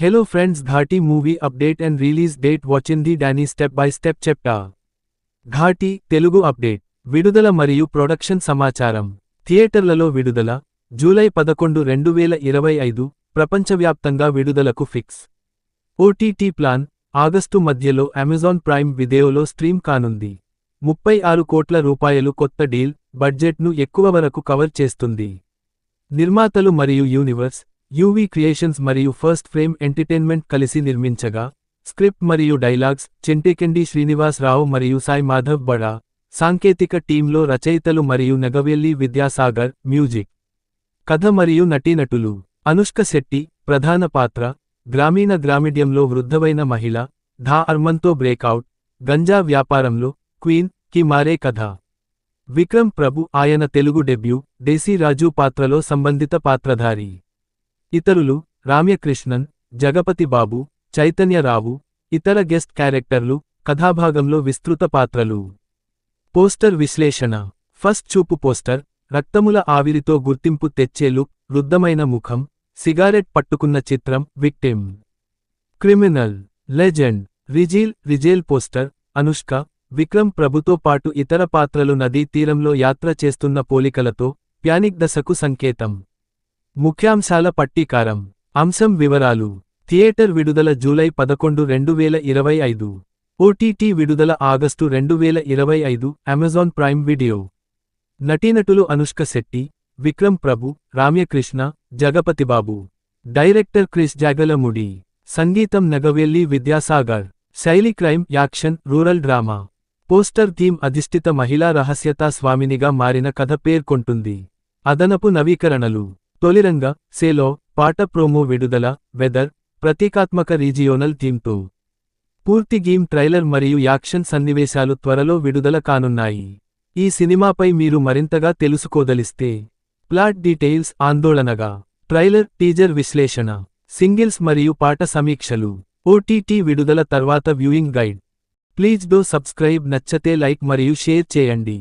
Hello friends, Ghati movie update and release date. Watching the Danny step by step chapter. Ghaati Telugu update విడుదల మరియు production సమాచారం. థియేటర్లలో విడుదల July 11, 2025 ప్రపంచవ్యాప్తంగా విడుదలకు ఫిక్స్. ఓటీటీ ప్లాన్ ఆగస్టు మధ్యలో అమెజాన్ ప్రైమ్ వీడియోలో స్ట్రీమ్ కానుంది. 36 కోట్ల రూపాయలు కొత్త డీల్ బడ్జెట్ను ఎక్కువ వరకు కవర్ చేస్తుంది. నిర్మాతలు మరియు యూనివర్స్ యూవీ క్రియేషన్స్ మరియు ఫస్ట్ ఫ్రేమ్ ఎంటర్టైన్మెంట్ కలిసి నిర్మించగా, స్క్రిప్ట్ మరియు డైలాగ్స్ చింటేకెండి శ్రీనివాస్ రావు మరియు సాయి మాధవ్ బడా, సాంకేతిక టీంలో రచయితలు మరియు నగవెల్లి విద్యాసాగర్, మ్యూజిక్. కథ మరియు నటీనటులు అనుష్క శెట్టి ప్రధాన పాత్ర, గ్రామీణ్యంలో వృద్ధవైన మహిళ, ధా అర్మన్తో బ్రేక్అవుట్, గంజా వ్యాపారంలో క్వీన్ కి మారే కథ. విక్రమ్ ప్రభు ఆయన తెలుగు డెబ్యూ, దేశీ రాజు పాత్రలో సంబంధిత పాత్రధారి. ఇతరులు రామ్యకృష్ణన్, జగపతి బాబు, చైతన్యరావు, ఇతర గెస్ట్ క్యారెక్టర్లు, కథాభాగంలో విస్తృత పాత్రలు. పోస్టర్ విశ్లేషణ. ఫస్ట్ చూపు పోస్టర్ రక్తముల ఆవిరితో గుర్తింపు తెచ్చే లుక్, వృద్ధమైన ముఖం, సిగారెట్ పట్టుకున్న చిత్రం, విక్టిమ్, క్రిమినల్, లెజెండ్, రిజేల్ పోస్టర్ అనుష్క, విక్రమ్ ప్రభుతో పాటు ఇతర పాత్రలు నదీ తీరంలో యాత్ర చేస్తున్న పోలికలతో ప్యానిక్ దశకు సంకేతం. ముఖ్యాంశాల పట్టీకారం. అంశం వివరాలు. థియేటర్ విడుదల జూలై 11, 2025. ఓటీటీ విడుదల ఆగస్టు 2025 అమెజాన్ ప్రైమ్ వీడియో. నటీనటులు అనుష్క శెట్టి, విక్రమ్ ప్రభు, రామ్యకృష్ణ, జగపతి బాబు. డైరెక్టర్ క్రిస్ జాగలముడి. సంగీతం నగవెల్లి విద్యాసాగర్. శైలి crime, action, rural drama. Poster theme అధిష్ఠిత మహిళా రహస్యతా స్వామినిగా మారిన కథ పేర్కొంటుంది. అదనపు నవీకరణలు. తొలిరంగ సేలో పాట ప్రోమో విడుదల వెదర్ ప్రతీకాత్మక రీజియోనల్ థీమ్తో. పూర్తి గేమ్ ట్రైలర్ మరియు యాక్షన్ సన్నివేశాలు త్వరలో విడుదల కానున్నాయి. ఈ సినిమాపై మీరు మరింతగా తెలుసుకోదలిస్తే ప్లాట్ డీటెయిల్స్ ఆందోళనగా. ట్రైలర్ టీజర్ విశ్లేషణ, సింగిల్స్ మరియు పాట సమీక్షలు. ఓటీటీ విడుదల తర్వాత viewing guide. Please do subscribe. నచ్చతే లైక్ మరియు షేర్ చేయండి.